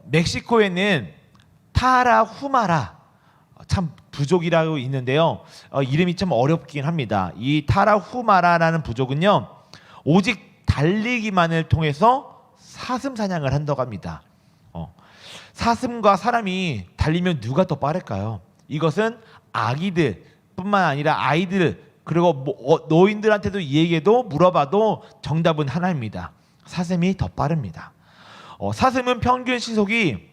멕시코에는 타라후마라 참 부족이라고 있는데요. 이름이 참 어렵긴 합니다. 이 타라후마라라는 부족은요, 오직 달리기만을 통해서 사슴 사냥을 한다고 합니다. 사슴과 사람이 달리면 누가 더 빠를까요? 이것은 아기들뿐만 아니라 아이들 그리고 노인들한테도 이 얘기도 물어봐도 정답은 하나입니다. 사슴이 더 빠릅니다. 사슴은 평균 시속이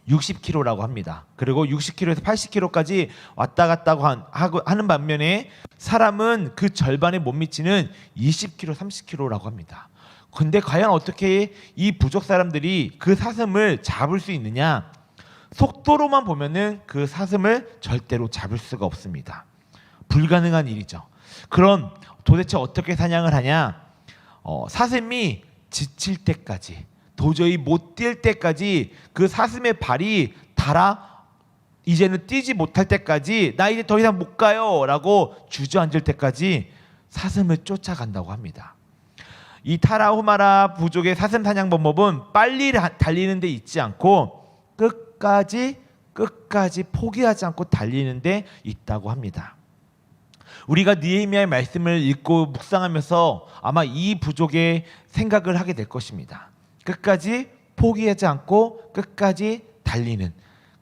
60km라고 합니다. 그리고 60km에서 80km까지 왔다 갔다 하는 반면에 사람은 그 절반에 못 미치는 20km, 30km라고 합니다. 근데 과연 어떻게 이 부족 사람들이 그 사슴을 잡을 수 있느냐? 속도로만 보면은 그 사슴을 절대로 잡을 수가 없습니다. 불가능한 일이죠. 그럼 도대체 어떻게 사냥을 하냐? 사슴이 지칠 때까지, 도저히 못 뛸 때까지, 그 사슴의 발이 닳아 이제는 뛰지 못할 때까지, 나 이제 더 이상 못 가요 라고 주저앉을 때까지 사슴을 쫓아간다고 합니다. 이 타라후마라 부족의 사슴 사냥 방법은 빨리 달리는 데 있지 않고 끝까지 포기하지 않고 달리는 데 있다고 합니다. 우리가 느헤미야의 말씀을 읽고 묵상하면서 아마 이 부족의 생각을 하게 될 것입니다. 끝까지 포기하지 않고 끝까지 달리는,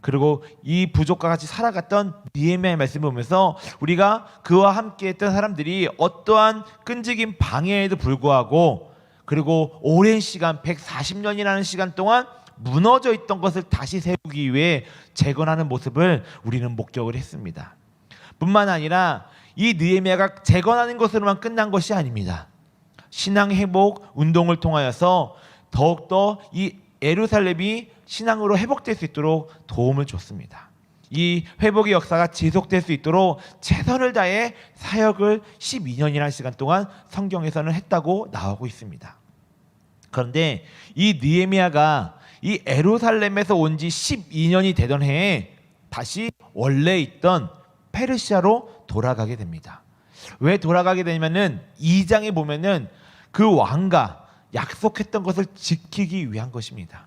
그리고 이 부족과 같이 살아갔던 느헤미야의 말씀을 보면서 우리가 그와 함께 했던 사람들이 어떠한 끈질긴 방해에도 불구하고, 그리고 오랜 시간 140년이라는 시간 동안 무너져 있던 것을 다시 세우기 위해 재건하는 모습을 우리는 목격을 했습니다. 뿐만 아니라 이 느헤미야가 재건하는 것으로만 끝난 것이 아닙니다. 신앙 회복 운동을 통하여서 더욱더 이 예루살렘이 신앙으로 회복될 수 있도록 도움을 줬습니다. 이 회복의 역사가 지속될 수 있도록 최선을 다해 사역을 12년이라는 시간 동안 성경에서는 했다고 나오고 있습니다. 그런데 이 느헤미야가 이 예루살렘에서 온 지 12년이 되던 해에 다시 원래 있던 페르시아로 돌아가게 됩니다. 왜 돌아가게 되냐면은 2장에 보면은 그 왕과 약속했던 것을 지키기 위한 것입니다.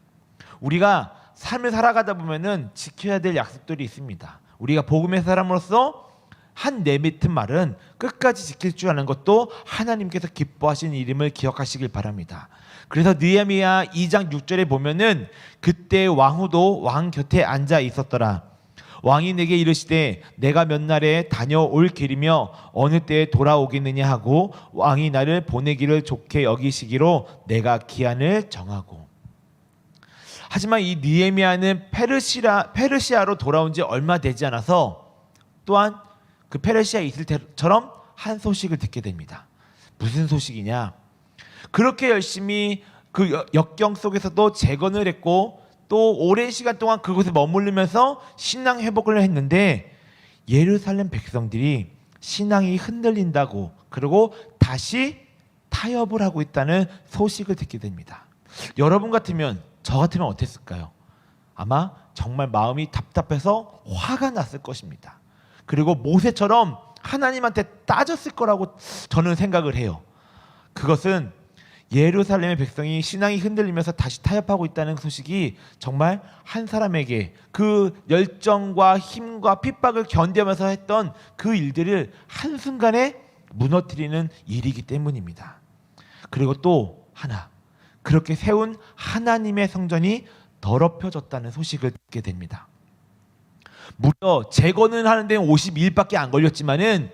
우리가 삶을 살아가다 보면은 지켜야 될 약속들이 있습니다. 우리가 복음의 사람으로서 한 내뱉은 말은 끝까지 지킬 줄 아는 것도 하나님께서 기뻐하시는 이름을 기억하시길 바랍니다. 그래서 느헤미야 2장 6절에 보면은 그때 왕후도 왕 곁에 앉아 있었더라. 왕이 내게 이르시되 내가 몇 날에 다녀올 길이며 어느 때에 돌아오겠느냐 하고 왕이 나를 보내기를 좋게 여기시기로 내가 기한을 정하고. 하지만 이 느헤미야는 페르시아로 돌아온 지 얼마 되지 않아서 또한 그 페르시아에 있을 때처럼 한 소식을 듣게 됩니다. 무슨 소식이냐? 그렇게 열심히 그 역경 속에서도 재건을 했고 또 오랜 시간 동안 그곳에 머무르면서 신앙 회복을 했는데 예루살렘 백성들이 신앙이 흔들린다고, 그리고 다시 타협을 하고 있다는 소식을 듣게 됩니다. 여러분 같으면, 저 같으면 어땠을까요? 아마 정말 마음이 답답해서 화가 났을 것입니다. 그리고 모세처럼 하나님한테 따졌을 거라고 저는 생각을 해요. 그것은 예루살렘의 백성이 신앙이 흔들리면서 다시 타협하고 있다는 소식이 정말 한 사람에게 그 열정과 힘과 핍박을 견디면서 했던 그 일들을 한순간에 무너뜨리는 일이기 때문입니다. 그리고 또 하나, 그렇게 세운 하나님의 성전이 더럽혀졌다는 소식을 듣게 됩니다. 무려 재건을 하는 데는 52일밖에 안 걸렸지만은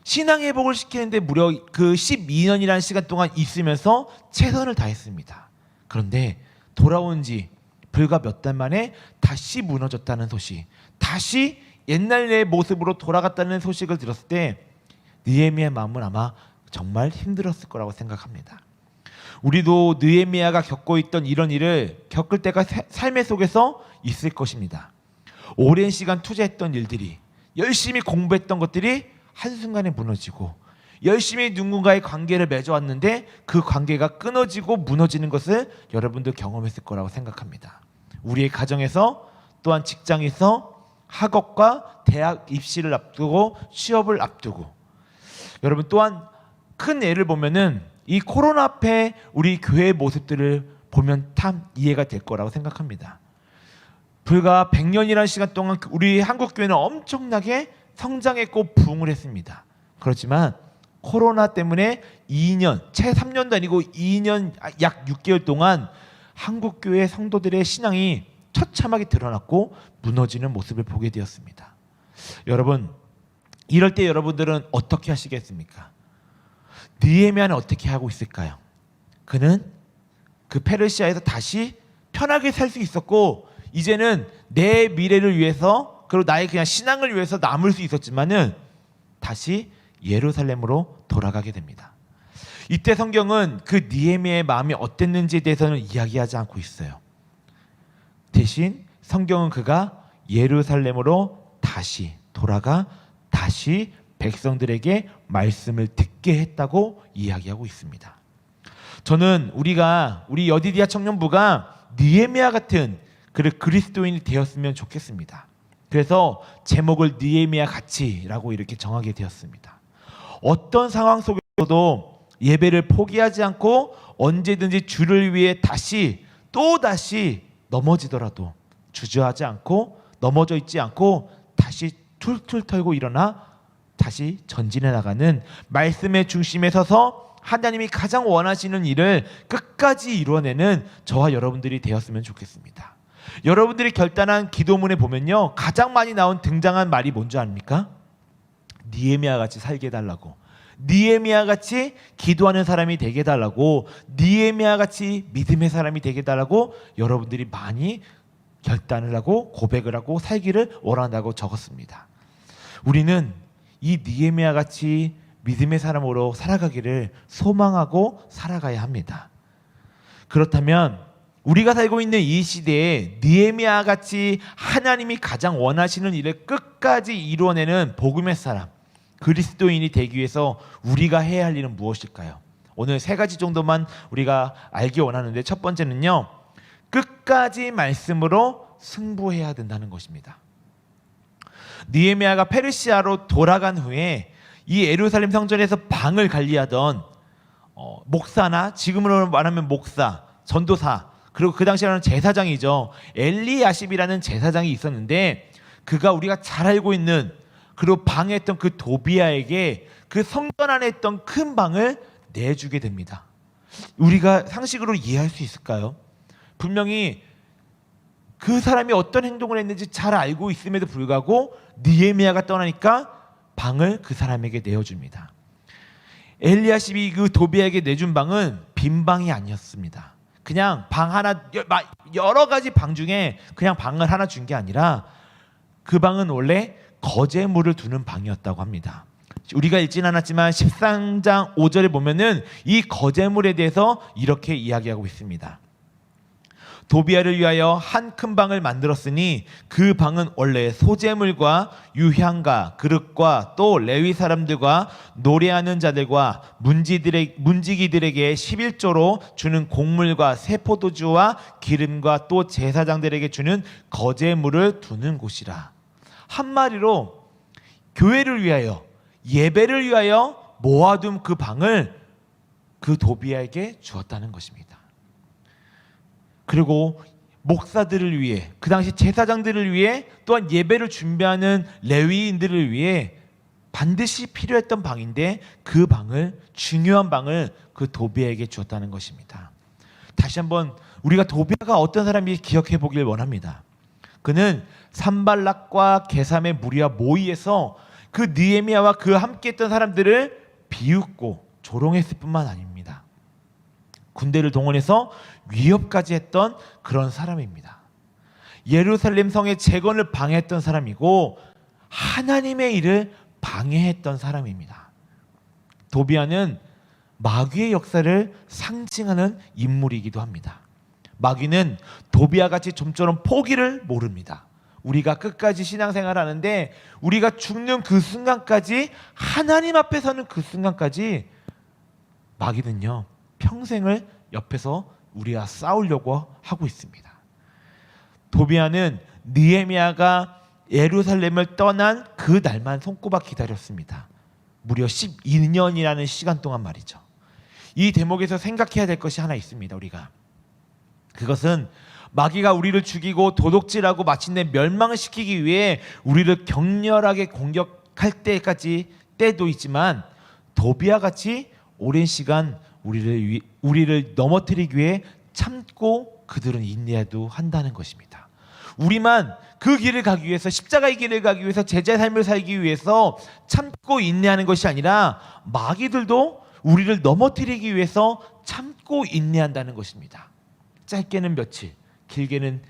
신앙 회복을 시키는데 무려 그 12년이라는 시간 동안 있으면서 최선을 다했습니다. 그런데 돌아온 지 불과 몇 달 만에 다시 무너졌다는 소식, 다시 옛날의 모습으로 돌아갔다는 소식을 들었을 때 느헤미야의 마음은 아마 정말 힘들었을 거라고 생각합니다. 우리도 느헤미야가 겪고 있던 이런 일을 겪을 때가 삶의 속에서 있을 것입니다. 오랜 시간 투자했던 일들이, 열심히 공부했던 것들이 한순간에 무너지고, 열심히 누군가의 관계를 맺어왔는데 그 관계가 끊어지고 무너지는 것을 여러분도 경험했을 거라고 생각합니다. 우리의 가정에서, 또한 직장에서, 학업과 대학 입시를 앞두고 취업을 앞두고, 여러분 또한 큰 예를 보면은 이 코로나 앞에 우리 교회의 모습들을 보면 참 이해가 될 거라고 생각합니다. 불과 100년이라는 시간 동안 우리 한국 교회는 엄청나게 성장했고 부흥을 했습니다. 그렇지만 코로나 때문에 2년, 채 3년도 아니고 2년 약 6개월 동안 한국 교회 성도들의 신앙이 처참하게 드러났고 무너지는 모습을 보게 되었습니다. 여러분, 이럴 때 여러분들은 어떻게 하시겠습니까? 느헤미야는 어떻게 하고 있을까요? 그는 그 페르시아에서 다시 편하게 살 수 있었고 이제는 내 미래를 위해서 그리고 나의 그냥 신앙을 위해서 남을 수 있었지만은 다시 예루살렘으로 돌아가게 됩니다. 이때 성경은 그 느헤미야의 마음이 어땠는지에 대해서는 이야기하지 않고 있어요. 대신 성경은 그가 예루살렘으로 다시 돌아가 다시 백성들에게 말씀을 듣게 했다고 이야기하고 있습니다. 저는 우리 여디디아 청년부가 느헤미야 같은 그리스도인이 되었으면 좋겠습니다. 그래서 제목을 느헤미야 같이라고 이렇게 정하게 되었습니다. 어떤 상황 속에서도 예배를 포기하지 않고 언제든지 주를 위해 또다시 넘어지더라도 주저하지 않고 넘어져 있지 않고 다시 툴툴 털고 일어나 다시 전진해 나가는 말씀의 중심에 서서 하나님이 가장 원하시는 일을 끝까지 이루어내는 저와 여러분들이 되었으면 좋겠습니다. 여러분들이 결단한 기도문에 보면요, 가장 많이 등장한 말이 뭔지 아닙니까? 느헤미야 같이 살게 해달라고, 느헤미야 같이 기도하는 사람이 되게 해달라고, 느헤미야 같이 믿음의 사람이 되게 해달라고 여러분들이 많이 결단을 하고 고백을 하고 살기를 원한다고 적었습니다. 우리는 이 느헤미야 같이 믿음의 사람으로 살아가기를 소망하고 살아가야 합니다. 그렇다면 우리가 살고 있는 이 시대에 느헤미야 같이 하나님이 가장 원하시는 일을 끝까지 이루어내는 복음의 사람, 그리스도인이 되기 위해서 우리가 해야 할 일은 무엇일까요? 오늘 3가지 정도만 우리가 알기 원하는데, 첫 번째는요, 끝까지 말씀으로 승부해야 된다는 것입니다. 느헤미야가 페르시아로 돌아간 후에 이 예루살렘 성전에서 방을 관리하던 목사나, 지금으로 말하면 목사, 전도사, 그리고 그 당시에는 제사장이죠, 엘리야십이라는 제사장이 있었는데, 그가 우리가 잘 알고 있는 그리고 방해했던 그 도비야에게 그 성전 안에 있던 큰 방을 내주게 됩니다. 우리가 상식으로 이해할 수 있을까요? 분명히 그 사람이 어떤 행동을 했는지 잘 알고 있음에도 불구하고 느헤미야가 떠나니까 방을 그 사람에게 내어줍니다. 엘리야십이 그 도비야에게 내준 방은 빈 방이 아니었습니다. 그냥 방 하나, 여러 가지 방 중에 그냥 방을 하나 준 게 아니라 그 방은 원래 거제물을 두는 방이었다고 합니다. 우리가 읽진 않았지만 13장 5절에 보면은 이 거제물에 대해서 이렇게 이야기하고 있습니다. 도비야를 위하여 한 큰 방을 만들었으니 그 방은 원래 소재물과 유향과 그릇과 또 레위 사람들과 노래하는 자들과 문지기들에게 11조로 주는 곡물과 새 포도주와 기름과 또 제사장들에게 주는 거제물을 두는 곳이라. 한마디로 교회를 위하여, 예배를 위하여 모아둔 그 방을 그 도비야에게 주었다는 것입니다. 그리고 목사들을 위해, 그 당시 제사장들을 위해, 또한 예배를 준비하는 레위인들을 위해 반드시 필요했던 방인데, 그 방을, 중요한 방을 그 도비야에게 주었다는 것입니다. 다시 한번 우리가 도비야가 어떤 사람인지 기억해 보길 원합니다. 그는 산발락과 게삼의 무리와 모의해서 그 느헤미야와 그 함께했던 사람들을 비웃고 조롱했을 뿐만 아닙니다. 군대를 동원해서 위협까지 했던 그런 사람입니다. 예루살렘 성의 재건을 방해했던 사람이고 하나님의 일을 방해했던 사람입니다. 도비야는 마귀의 역사를 상징하는 인물이기도 합니다. 마귀는 도비야같이 좀처럼 포기를 모릅니다. 우리가 끝까지 신앙생활을 하는데 우리가 죽는 그 순간까지, 하나님 앞에 서는 그 순간까지 마귀는요, 평생을 옆에서 우리와 싸우려고 하고 있습니다. 도비야는 느헤미야가 예루살렘을 떠난 그 날만 손꼽아 기다렸습니다. 무려 12년이라는 시간 동안 말이죠. 이 대목에서 생각해야 될 것이 하나 있습니다. 우리가 그것은 마귀가 우리를 죽이고 도둑질하고 마침내 멸망시키기 위해 우리를 격렬하게 공격할 때도 있지만 도비와 같이 오랜 시간 우리를 넘어뜨리기 위해 참고 그들은 인내해도 한다는 것입니다. 우리만 그 길을 가기 위해서, 십자가의 길을 가기 위해서, 제자의 삶을 살기 위해서 참고 인내하는 것이 아니라 마귀들도 우리를 넘어뜨리기 위해서 참고 인내한다는 것입니다. 짧게는 며칠, 길게는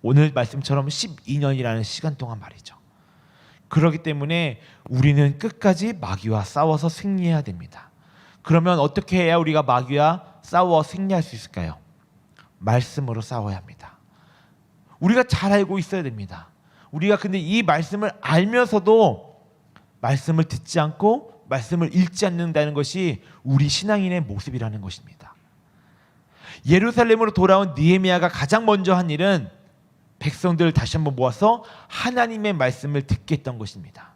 오늘 말씀처럼 12년이라는 시간 동안 말이죠. 그렇기 때문에 우리는 끝까지 마귀와 싸워서 승리해야 됩니다. 그러면 어떻게 해야 우리가 마귀와 싸워 승리할 수 있을까요? 말씀으로 싸워야 합니다. 우리가 잘 알고 있어야 됩니다. 우리가 근데 이 말씀을 알면서도 말씀을 듣지 않고 말씀을 읽지 않는다는 것이 우리 신앙인의 모습이라는 것입니다. 예루살렘으로 돌아온 느헤미야가 가장 먼저 한 일은 백성들을 다시 한번 모아서 하나님의 말씀을 듣게 했던 것입니다.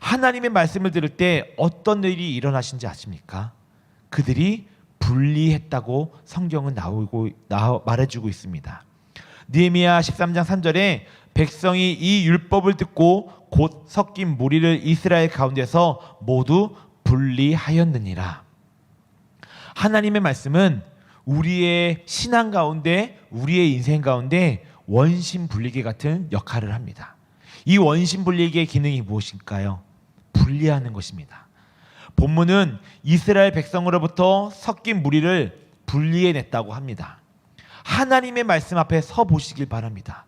하나님의 말씀을 들을 때 어떤 일이 일어나신지 아십니까? 그들이 분리했다고 성경은 말해주고 있습니다. 느헤미야 13장 3절에 백성이 이 율법을 듣고 곧 섞인 무리를 이스라엘 가운데서 모두 분리하였느니라. 하나님의 말씀은 우리의 신앙 가운데, 우리의 인생 가운데 원심 분리기 같은 역할을 합니다. 이 원심 분리기의 기능이 무엇일까요? 분리하는 것입니다. 본문은 이스라엘 백성으로부터 섞인 무리를 분리해냈다고 합니다. 하나님의 말씀 앞에 서 보시길 바랍니다.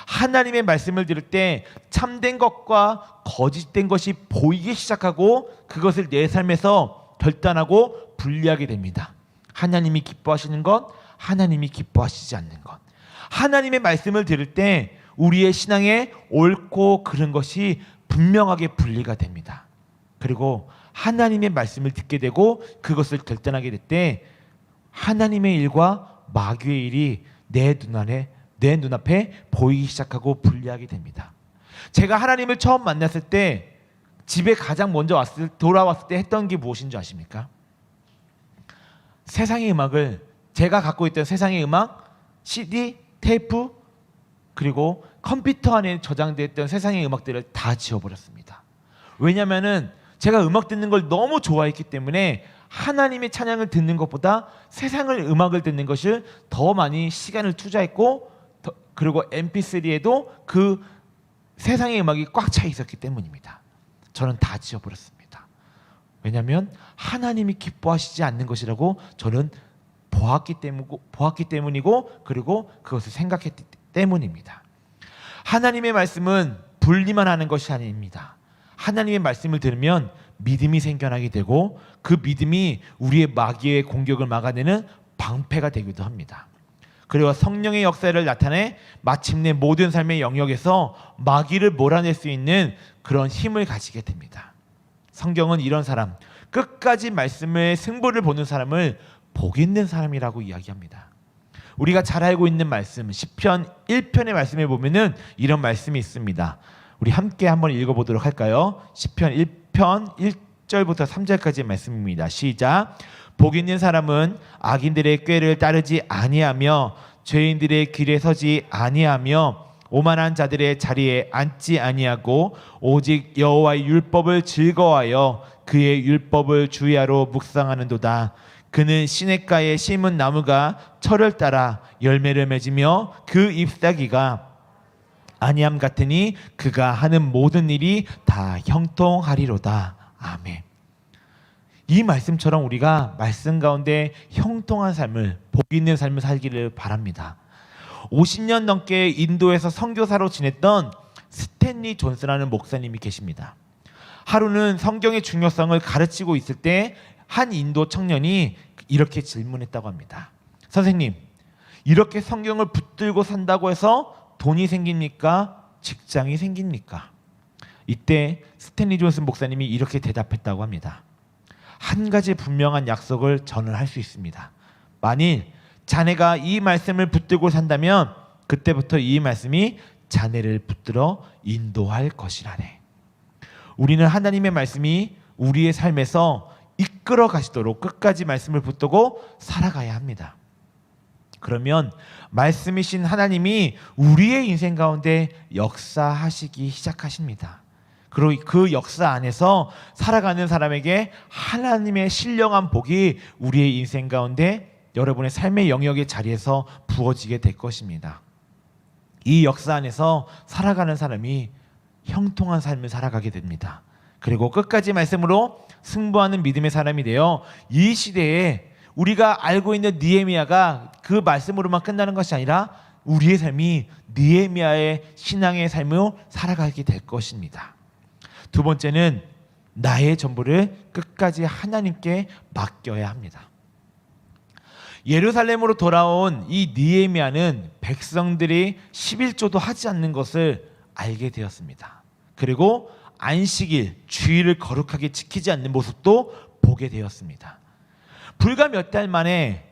하나님의 말씀을 들을 때 참된 것과 거짓된 것이 보이기 시작하고 그것을 내 삶에서 결단하고 분리하게 됩니다. 하나님이 기뻐하시는 것, 하나님이 기뻐하시지 않는 것. 하나님의 말씀을 들을 때 우리의 신앙에 옳고 그른 것이 분명하게 분리가 됩니다. 그리고 하나님의 말씀을 듣게 되고 그것을 결단하게 될 때 하나님의 일과 마귀의 일이 내 눈앞에 보이기 시작하고 분리하게 됩니다. 제가 하나님을 처음 만났을 때 집에 가장 먼저 돌아왔을 때 했던 게 무엇인지 아십니까? 세상의 음악을, 제가 갖고 있던 세상의 음악, CD, 테이프, 그리고 컴퓨터 안에 저장되어 있던 세상의 음악들을 다 지워버렸습니다. 왜냐하면 제가 음악 듣는 걸 너무 좋아했기 때문에 하나님의 찬양을 듣는 것보다 세상의 음악을 듣는 것을 더 많이 시간을 투자했고, 그리고 mp3에도 그 세상의 음악이 꽉 차 있었기 때문입니다. 저는 다 지워버렸습니다. 왜냐하면 하나님이 기뻐하시지 않는 것이라고 저는 보았기 때문이고 그리고 그것을 생각했기 때문입니다. 하나님의 말씀은 분리만 하는 것이 아닙니다. 하나님의 말씀을 들으면 믿음이 생겨나게 되고 그 믿음이 우리의 마귀의 공격을 막아내는 방패가 되기도 합니다. 그리고 성령의 역사를 나타내 마침내 모든 삶의 영역에서 마귀를 몰아낼 수 있는 그런 힘을 가지게 됩니다. 성경은 이런 사람, 끝까지 말씀의 승부를 보는 사람을 복 있는 사람이라고 이야기합니다. 우리가 잘 알고 있는 말씀, 시편 1편의 말씀에 보면은 이런 말씀이 있습니다. 우리 함께 한번 읽어보도록 할까요? 시편 1편 1절부터 3절까지의 말씀입니다. 시작. 복 있는 사람은 악인들의 꾀를 따르지 아니하며 죄인들의 길에 서지 아니하며 오만한 자들의 자리에 앉지 아니하고 오직 여호와의 율법을 즐거워하여 그의 율법을 주야로 묵상하는도다. 그는 시냇가에 심은 나무가 철을 따라 열매를 맺으며 그 잎사귀가 아니함 같으니 그가 하는 모든 일이 다 형통하리로다. 아멘. 이 말씀처럼 우리가 말씀 가운데 형통한 삶을, 복 있는 삶을 살기를 바랍니다. 50년 넘게 인도에서 선교사로 지냈던 스탠리 존스라는 목사님이 계십니다. 하루는 성경의 중요성을 가르치고 있을 때 한 인도 청년이 이렇게 질문했다고 합니다. 선생님, 이렇게 성경을 붙들고 산다고 해서 돈이 생깁니까? 직장이 생깁니까? 이때 스탠리 존슨 목사님이 이렇게 대답했다고 합니다. 한 가지 분명한 약속을 저는 할 수 있습니다. 만일 자네가 이 말씀을 붙들고 산다면 그때부터 이 말씀이 자네를 붙들어 인도할 것이라네. 우리는 하나님의 말씀이 우리의 삶에서 이끌어 가시도록 끝까지 말씀을 붙들고 살아가야 합니다. 그러면 말씀이신 하나님이 우리의 인생 가운데 역사하시기 시작하십니다. 그리고 그 역사 안에서 살아가는 사람에게 하나님의 신령한 복이 우리의 인생 가운데 여러분의 삶의 영역의 자리에서 부어지게 될 것입니다. 이 역사 안에서 살아가는 사람이 형통한 삶을 살아가게 됩니다. 그리고 끝까지 말씀으로 승부하는 믿음의 사람이 되어 이 시대에 우리가 알고 있는 느헤미야가 그 말씀으로만 끝나는 것이 아니라 우리의 삶이 느헤미야의 신앙의 삶을 살아가게 될 것입니다. 두 번째는 나의 전부를 끝까지 하나님께 맡겨야 합니다. 예루살렘으로 돌아온 이 느헤미야는 백성들이 11조도 하지 않는 것을 알게 되었습니다. 그리고 안식일, 주일을 거룩하게 지키지 않는 모습도 보게 되었습니다. 불과 몇 달 만에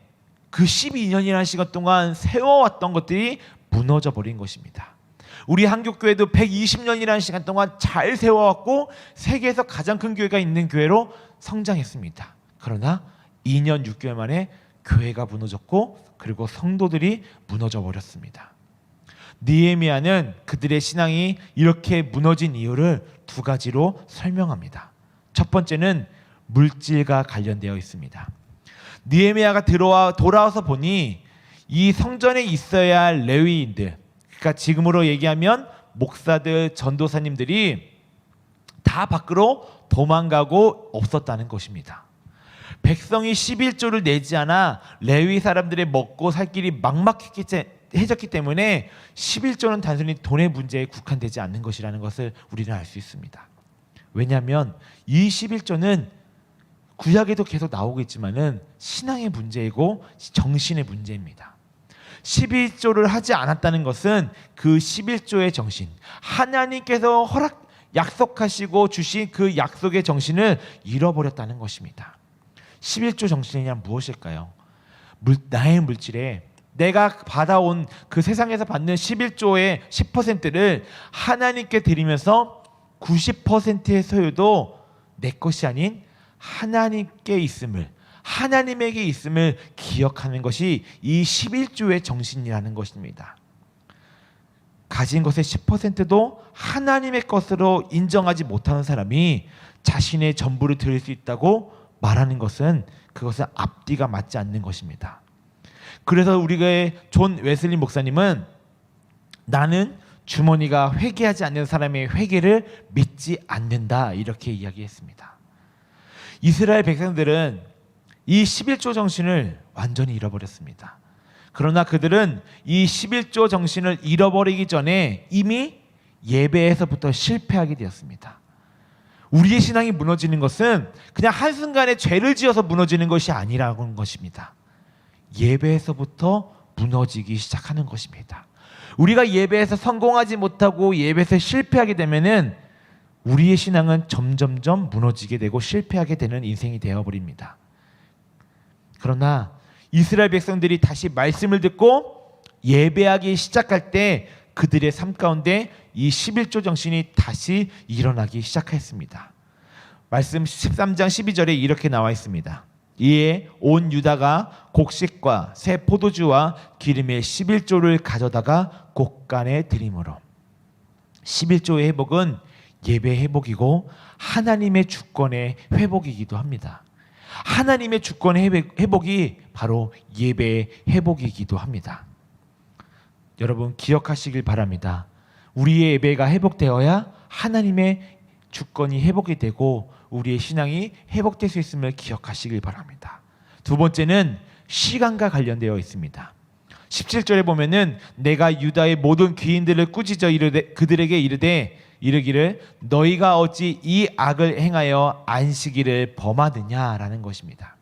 그 12년이라는 시간 동안 세워왔던 것들이 무너져 버린 것입니다. 우리 한국교회도 120년이라는 시간 동안 잘 세워왔고 세계에서 가장 큰 교회가 있는 교회로 성장했습니다. 그러나 2년 6개월 만에 교회가 무너졌고 그리고 성도들이 무너져 버렸습니다. 느헤미야는 그들의 신앙이 이렇게 무너진 이유를 두 가지로 설명합니다. 첫 번째는 물질과 관련되어 있습니다. 느헤미야가 돌아와서 보니 이 성전에 있어야 할 레위인들, 그러니까 지금으로 얘기하면 목사들, 전도사님들이 다 밖으로 도망가고 없었다는 것입니다. 백성이 11조를 내지 않아 레위 사람들의 먹고 살 길이 막막해졌기 때문에 11조는 단순히 돈의 문제에 국한되지 않는 것이라는 것을 우리는 알 수 있습니다. 왜냐하면 이 11조는 구약에도 계속 나오고 있지만은 신앙의 문제이고 정신의 문제입니다. 11조를 하지 않았다는 것은 그 11조의 정신, 하나님께서 약속하시고 주신 그 약속의 정신을 잃어버렸다는 것입니다. 11조 정신이란 무엇일까요? 나의 물질에 내가 받아온 그 세상에서 받는 11조의 10%를 하나님께 드리면서 90%의 소유도 내 것이 아닌 하나님께 있음을, 하나님에게 있음을 기억하는 것이 이 11조의 정신이라는 것입니다. 가진 것의 10%도 하나님의 것으로 인정하지 못하는 사람이 자신의 전부를 드릴 수 있다고 말하는 것은 그것은 앞뒤가 맞지 않는 것입니다. 그래서 우리의 존 웨슬리 목사님은 나는 주머니가 회개하지 않는 사람의 회개를 믿지 않는다 이렇게 이야기했습니다. 이스라엘 백성들은 이 11조 정신을 완전히 잃어버렸습니다. 그러나 그들은 이 11조 정신을 잃어버리기 전에 이미 예배에서부터 실패하게 되었습니다. 우리의 신앙이 무너지는 것은 그냥 한순간에 죄를 지어서 무너지는 것이 아니라는 것입니다. 예배에서부터 무너지기 시작하는 것입니다. 우리가 예배에서 성공하지 못하고 예배에서 실패하게 되면은 우리의 신앙은 점점점 무너지게 되고 실패하게 되는 인생이 되어버립니다. 그러나 이스라엘 백성들이 다시 말씀을 듣고 예배하기 시작할 때 그들의 삶 가운데 이 11조 정신이 다시 일어나기 시작했습니다. 말씀 13장 12절에 이렇게 나와 있습니다. 이에 온 유다가 곡식과 새 포도주와 기름의 11조를 가져다가 곡간에 드림으로 11조의 회복은 예배 회복이고 하나님의 주권의 회복이기도 합니다. 하나님의 주권의 회복이 바로 예배의 회복이기도 합니다. 여러분 기억하시길 바랍니다. 우리의 예배가 회복되어야 하나님의 주권이 회복이 되고 우리의 신앙이 회복될 수 있음을 기억하시길 바랍니다. 두 번째는 시간과 관련되어 있습니다. 17절에 보면은 내가 유다의 모든 귀인들을 꾸짖어 그들에게 이르기를 너희가 어찌 이 악을 행하여 안식일을 범하느냐라는 것입니다.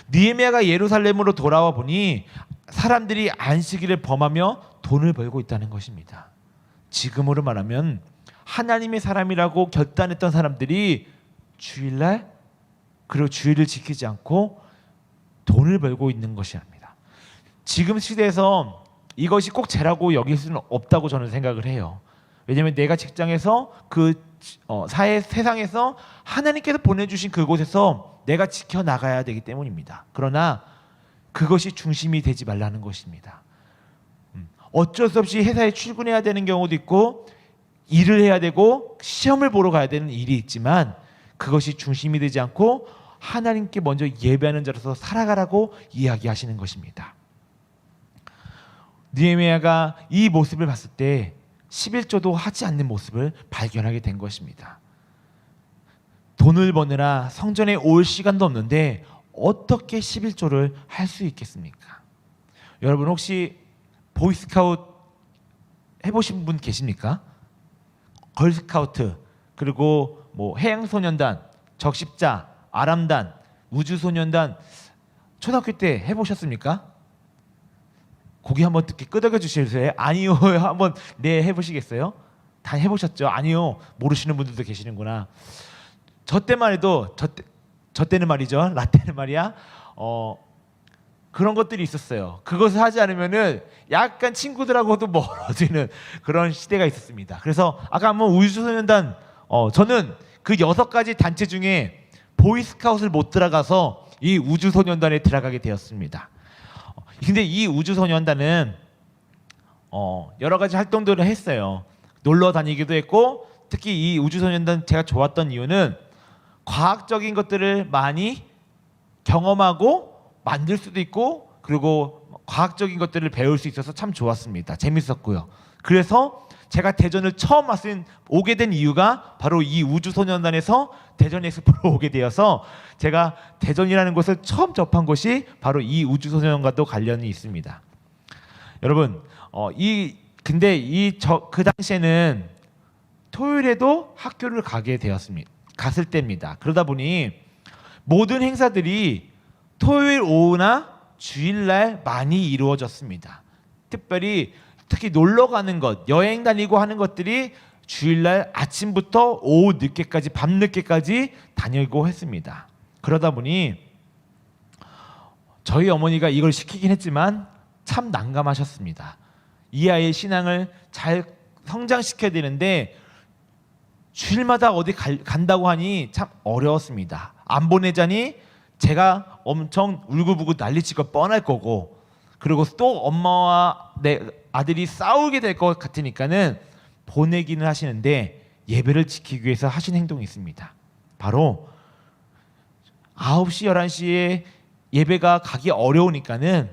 느헤미야가 예루살렘으로 돌아와 보니 사람들이 안식일을 범하며 돈을 벌고 있다는 것입니다. 지금으로 말하면 하나님의 사람이라고 결단했던 사람들이 주일날 그리고 주일을 지키지 않고 돈을 벌고 있는 것이 아닙니다. 지금 시대에서 이것이 꼭 죄라고 여길 수는 없다고 저는 생각을 해요. 왜냐하면 내가 직장에서 그 세상에서 하나님께서 보내주신 그곳에서 내가 지켜나가야 되기 때문입니다. 그러나 그것이 중심이 되지 말라는 것입니다. 어쩔 수 없이 회사에 출근해야 되는 경우도 있고 일을 해야 되고 시험을 보러 가야 되는 일이 있지만 그것이 중심이 되지 않고 하나님께 먼저 예배하는 자로서 살아가라고 이야기하시는 것입니다. 느헤미야가 이 모습을 봤을 때 11조도 하지 않는 모습을 발견하게 된 것입니다. 돈을 버느라 성전에 올 시간도 없는데 어떻게 11조를 할 수 있겠습니까? 여러분 혹시 보이스카우트 해보신 분 계십니까? 걸스카우트 그리고 뭐 해양소년단, 적십자, 아람단, 우주소년단 초등학교 때 해보셨습니까? 고개 한번 이렇게 끄덕여 주시겠어요? 아니요. 한번 네 해보시겠어요? 다 해보셨죠? 아니요. 모르시는 분들도 계시는구나. 저 때만 해도 저 때는 말이죠. 라떼는 말이야. 그런 것들이 있었어요. 그것을 하지 않으면은 약간 친구들하고도 멀어지는 그런 시대가 있었습니다. 그래서 아까 한번 우주소년단 저는 그 6가지 단체 중에 보이스카웃을 못 들어가서 이 우주소년단에 들어가게 되었습니다. 근데 이 우주소년단은 여러 가지 활동들을 했어요. 놀러 다니기도 했고 특히 이 우주소년단 제가 좋았던 이유는 과학적인 것들을 많이 경험하고 만들 수도 있고 그리고 과학적인 것들을 배울 수 있어서 참 좋았습니다. 재밌었고요. 그래서 제가 대전을 처음 오게 된 이유가 바로 이 우주소년단에서 대전 엑스포로 오게 되어서 제가 대전이라는 곳을 처음 접한 곳이 바로 이 우주소년단과도 관련이 있습니다. 여러분 그 당시에는 토요일에도 학교를 갔을 때입니다. 그러다 보니 모든 행사들이 토요일 오후나 주일날 많이 이루어졌습니다. 특히 놀러 가는 것, 여행 다니고 하는 것들이 주일날 아침부터 오후 늦게까지 밤늦게까지 다니고 했습니다. 그러다 보니 저희 어머니가 이걸 시키긴 했지만 참 난감하셨습니다. 이 아이의 신앙을 잘 성장시켜야 되는데 주일마다 어디 간다고 하니 참 어려웠습니다. 안 보내자니 제가 엄청 울고불고 난리치고 뻔할 거고 그리고 또 엄마와 내 아들이 싸우게 될 것 같으니까는 보내기는 하시는데 예배를 지키기 위해서 하신 행동이 있습니다. 바로 9시, 11시에 예배가 가기 어려우니까는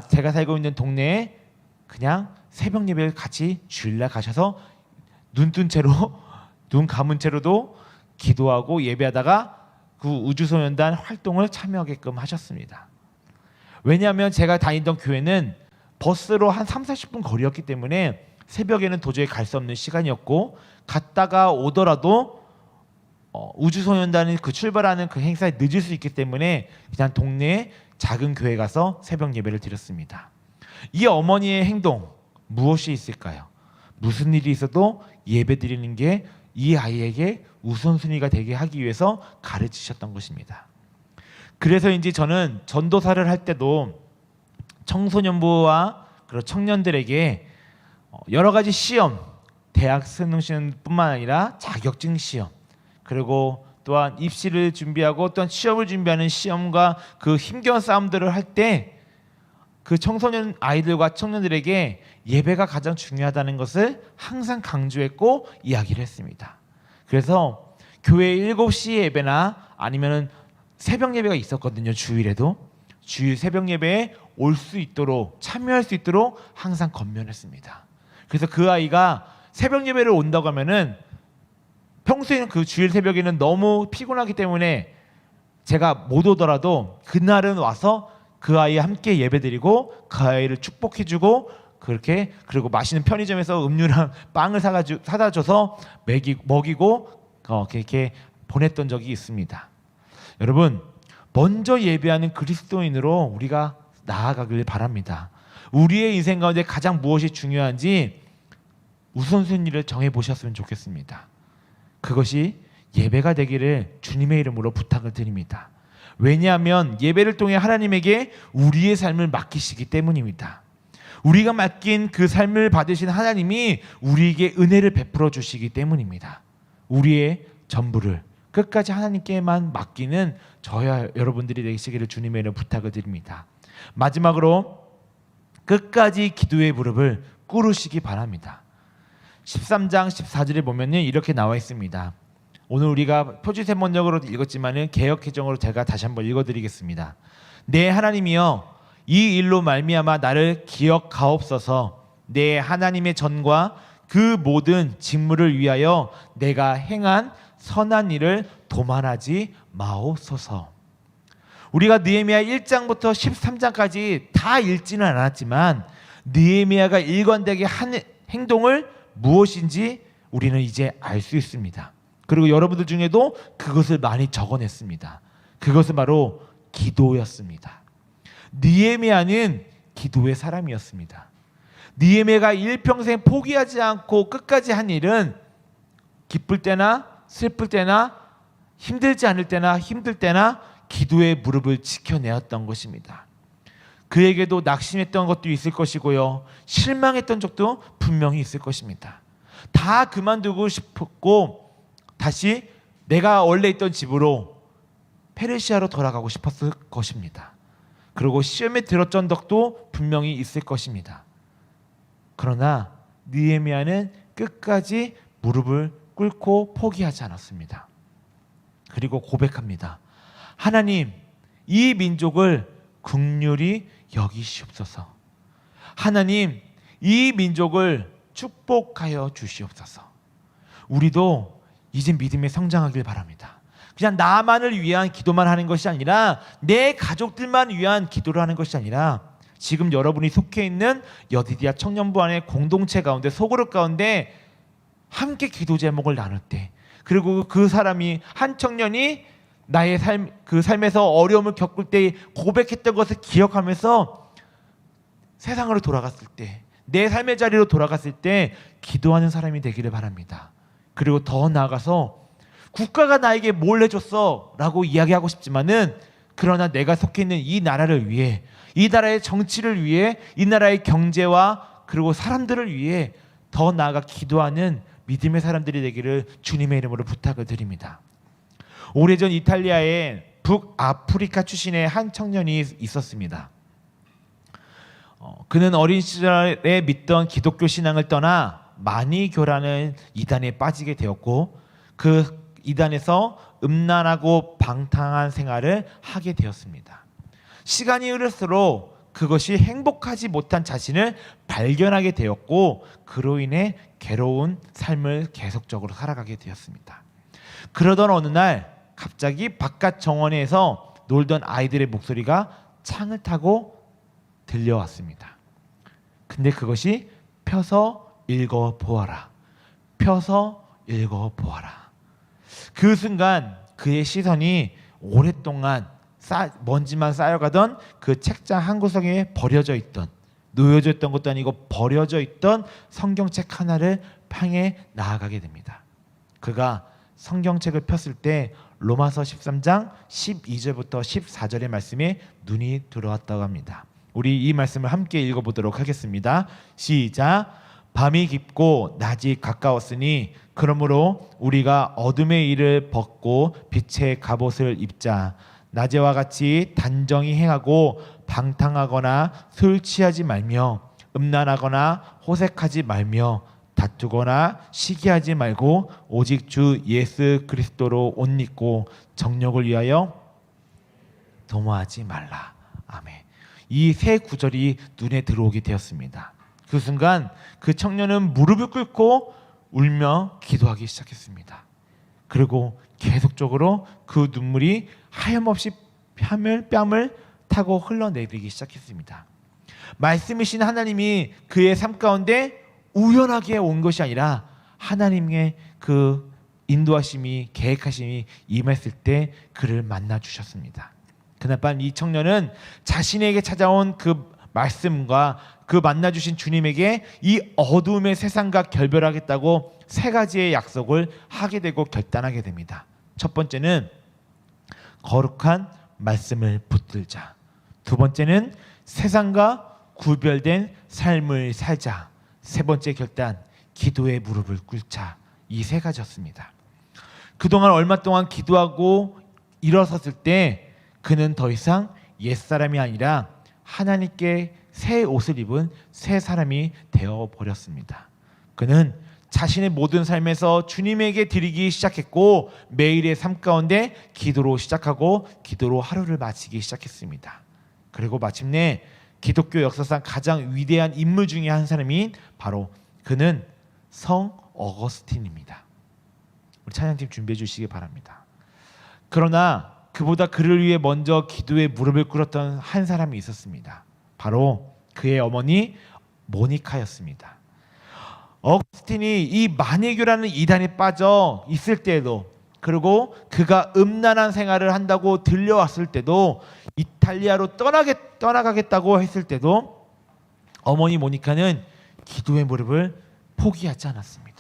제가 살고 있는 동네에 그냥 새벽 예배를 같이 주일날 가셔서 눈 감은 채로도 기도하고 예배하다가 그 우주소년단 활동을 참여하게끔 하셨습니다. 왜냐하면 제가 다니던 교회는 버스로 한 30-40분 거리였기 때문에 새벽에는 도저히 갈 수 없는 시간이었고 갔다가 오더라도 우주소년단이 출발하는 그 행사에 늦을 수 있기 때문에 그냥 동네에 작은 교회 가서 새벽 예배를 드렸습니다. 이 어머니의 행동 무엇이 있을까요? 무슨 일이 있어도 예배 드리는 게 이 아이에게 우선순위가 되게 하기 위해서 가르치셨던 것입니다. 그래서인지 저는 전도사를 할 때도 청소년부와 그리고 청년들에게 여러 가지 시험, 대학 수능 시험뿐만 아니라 자격증 시험, 그리고 또한 입시를 준비하고 또한 시험을 준비하는 시험과 그 힘겨운 싸움들을 할 때 그 청소년 아이들과 청년들에게 예배가 가장 중요하다는 것을 항상 강조했고 이야기를 했습니다. 그래서 교회 7시 예배나 아니면은 새벽 예배가 있었거든요. 주일에도 주일 새벽 예배에 올 수 있도록 참여할 수 있도록 항상 권면했습니다. 그래서 그 아이가 새벽 예배를 온다고 하면은 평소에는 그 주일 새벽에는 너무 피곤하기 때문에 제가 못 오더라도 그날은 와서 그 아이와 함께 예배드리고 그 아이를 축복해주고 그렇게 그리고 맛있는 편의점에서 음료랑 빵을 사다 줘서 먹이고 이렇게 보냈던 적이 있습니다. 여러분 먼저 예배하는 그리스도인으로 우리가 나아가길 바랍니다. 우리의 인생 가운데 가장 무엇이 중요한지 우선순위를 정해보셨으면 좋겠습니다. 그것이 예배가 되기를 주님의 이름으로 부탁을 드립니다. 왜냐하면 예배를 통해 하나님에게 우리의 삶을 맡기시기 때문입니다. 우리가 맡긴 그 삶을 받으신 하나님이 우리에게 은혜를 베풀어 주시기 때문입니다. 우리의 전부를 끝까지 하나님께만 맡기는 저와 여러분들이 되시기를 주님의 이름으로 부탁을 드립니다. 마지막으로 끝까지 기도의 무릎을 꿇으시기 바랍니다. 13장 14절에 보면 이렇게 나와 있습니다. 오늘 우리가 표지세번역으로 읽었지만 개역개정으로 제가 다시 한번 읽어드리겠습니다. 내 하나님이여, 이 일로 말미암아 나를 기억하옵소서. 내 하나님의 전과 그 모든 직무를 위하여 내가 행한 선한 일을 도말하지 마옵소서. 우리가 느헤미야 1장부터 13장까지 다 읽지는 않았지만 느헤미야가 일관되게 한 행동을 무엇인지 우리는 이제 알 수 있습니다. 그리고 여러분들 중에도 그것을 많이 적어냈습니다. 그것은 바로 기도였습니다. 느헤미야는 기도의 사람이었습니다. 느헤미야가 일평생 포기하지 않고 끝까지 한 일은 기쁠 때나 슬플 때나 힘들지 않을 때나 힘들 때나 기도의 무릎을 지켜내었던 것입니다. 그에게도 낙심했던 것도 있을 것이고요, 실망했던 적도 분명히 있을 것입니다. 다 그만두고 싶었고 다시 내가 원래 있던 집으로 페르시아로 돌아가고 싶었을 것입니다. 그리고 시험에 들었던 적도 분명히 있을 것입니다. 그러나 느헤미야는 끝까지 무릎을 꿇고 포기하지 않았습니다. 그리고 고백합니다. 하나님, 이 민족을 긍휼히 여기시옵소서. 하나님, 이 민족을 축복하여 주시옵소서. 우리도 이제 믿음에 성장하길 바랍니다. 그냥 나만을 위한 기도만 하는 것이 아니라 내 가족들만 위한 기도를 하는 것이 아니라 지금 여러분이 속해 있는 여디디아 청년부 안의 공동체 가운데, 소그룹 가운데 함께 기도 제목을 나눌 때, 그리고 그 사람이, 한 청년이 나의 삶, 그 삶에서 어려움을 겪을 때 고백했던 것을 기억하면서 세상으로 돌아갔을 때, 내 삶의 자리로 돌아갔을 때 기도하는 사람이 되기를 바랍니다. 그리고 더 나아가서 국가가 나에게 뭘 해줬어 라고 이야기하고 싶지만은, 그러나 내가 속해 있는 이 나라를 위해, 이 나라의 정치를 위해, 이 나라의 경제와 그리고 사람들을 위해 더 나아가 기도하는 믿음의 사람들이 되기를 주님의 이름으로 부탁을 드립니다. 오래전 이탈리아에 북아프리카 출신의 한 청년이 있었습니다. 그는 어린 시절에 믿던 기독교 신앙을 떠나 마니교라는 이단에 빠지게 되었고, 그 이단에서 음란하고 방탕한 생활을 하게 되었습니다. 시간이 흐를수록 그것이 행복하지 못한 자신을 발견하게 되었고, 그로 인해 괴로운 삶을 계속적으로 살아가게 되었습니다. 그러던 어느 날 갑자기 바깥 정원에서 놀던 아이들의 목소리가 창을 타고 들려왔습니다. 근데 그것이 펴서 읽어보아라, 펴서 읽어보아라. 그 순간 그의 시선이 오랫동안 먼지만 쌓여가던 그 책장 한 구석에 버려져 있던, 놓여져 있던 것도 아니고 버려져 있던 성경책 하나를 향해 나아가게 됩니다. 그가 성경책을 폈을 때 로마서 13장 12절부터 14절의 말씀에 눈이 들어왔다고 합니다. 우리 이 말씀을 함께 읽어보도록 하겠습니다. 시작. 밤이 깊고 낮이 가까웠으니 그러므로 우리가 어둠의 일을 벗고 빛의 갑옷을 입자. 낮에와 같이 단정히 행하고 방탕하거나 술 취하지 말며 음란하거나 호색하지 말며 다투거나 시기하지 말고 오직 주 예수 그리스도로 옷 입고 정욕을 위하여 도모하지 말라. 아멘. 이 세 구절이 눈에 들어오게 되었습니다. 그 순간 그 청년은 무릎을 꿇고 울며 기도하기 시작했습니다. 그리고 계속적으로 그 눈물이 하염없이 뺨을 타고 흘러내리기 시작했습니다. 말씀이신 하나님이 그의 삶 가운데 우연하게 온 것이 아니라 하나님의 그 인도하심이, 계획하심이 임했을 때 그를 만나 주셨습니다. 그날 밤 이 청년은 자신에게 찾아온 그 말씀과 그 만나 주신 주님에게 이 어두움의 세상과 결별하겠다고 세 가지의 약속을 하게 되고 결단하게 됩니다. 첫 번째는 거룩한 말씀을 붙들자. 두 번째는 세상과 구별된 삶을 살자. 세 번째 결단, 기도의 무릎을 꿇자. 이 세 가지였습니다. 그동안 얼마 동안 기도하고 일어섰을 때 그는 더 이상 옛사람이 아니라 하나님께 새 옷을 입은 새 사람이 되어버렸습니다. 그는 자신의 모든 삶에서 주님에게 드리기 시작했고 매일의 삶 가운데 기도로 시작하고 기도로 하루를 마치기 시작했습니다. 그리고 마침내 기독교 역사상 가장 위대한 인물 중에 한 사람인 바로 그는 성 어거스틴입니다. 우리 찬양팀 준비해 주시기 바랍니다. 그러나 그보다 그를 위해 먼저 기도에 무릎을 꿇었던 한 사람이 있었습니다. 바로 그의 어머니 모니카였습니다. 어거스틴이 이 만해교라는 이단에 빠져 있을 때에도, 그리고 그가 음란한 생활을 한다고 들려왔을 때도, 이탈리아로 떠나가겠다고 했을 때도 어머니 모니카는 기도의 무릎을 포기하지 않았습니다.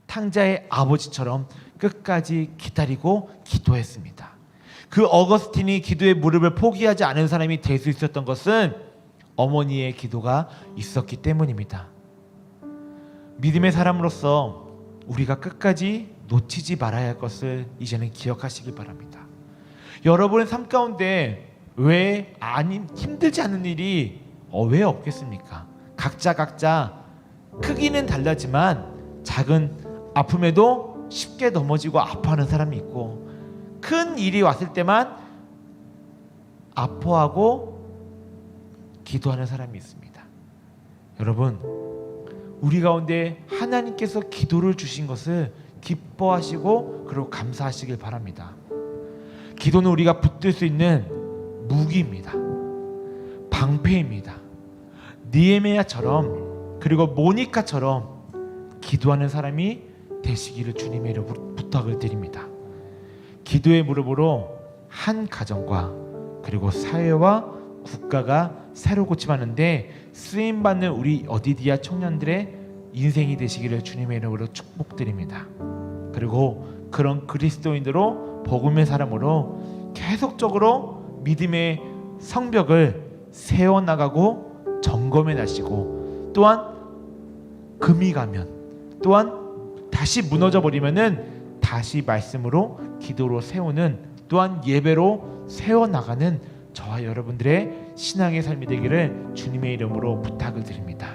탕자의 아버지처럼 끝까지 기다리고 기도했습니다. 그 어거스틴이 기도의 무릎을 포기하지 않은 사람이 될 수 있었던 것은 어머니의 기도가 있었기 때문입니다. 믿음의 사람으로서 우리가 끝까지 놓치지 말아야 할 것을 이제는 기억하시길 바랍니다. 여러분의 삶 가운데 왜 힘들지 않은 일이 왜 없겠습니까? 각자 크기는 달라지만 작은 아픔에도 쉽게 넘어지고 아파하는 사람이 있고, 큰 일이 왔을 때만 아파하고 기도하는 사람이 있습니다. 여러분, 우리 가운데 하나님께서 기도를 주신 것을 기뻐하시고 그리고 감사하시길 바랍니다. 기도는 우리가 붙들 수 있는 무기입니다. 방패입니다. 느헤미야처럼 그리고 모니카처럼 기도하는 사람이 되시기를 주님의 이름으로 부탁을 드립니다. 기도의 무릎으로 한 가정과 그리고 사회와 국가가 새로 고침하는데 쓰임받는 우리 어디디아 청년들의 인생이 되시기를 주님의 이름으로 축복드립니다. 그리고 그런 그리스도인으로 복음의 사람으로 계속적으로 믿음의 성벽을 세워나가고 점검해 나시고, 또한 금이 가면, 또한 다시 무너져 버리면은 다시 말씀으로 기도로 세우는, 또한 예배로 세워나가는 저와 여러분들의 신앙의 삶이 되기를 주님의 이름으로 부탁을 드립니다.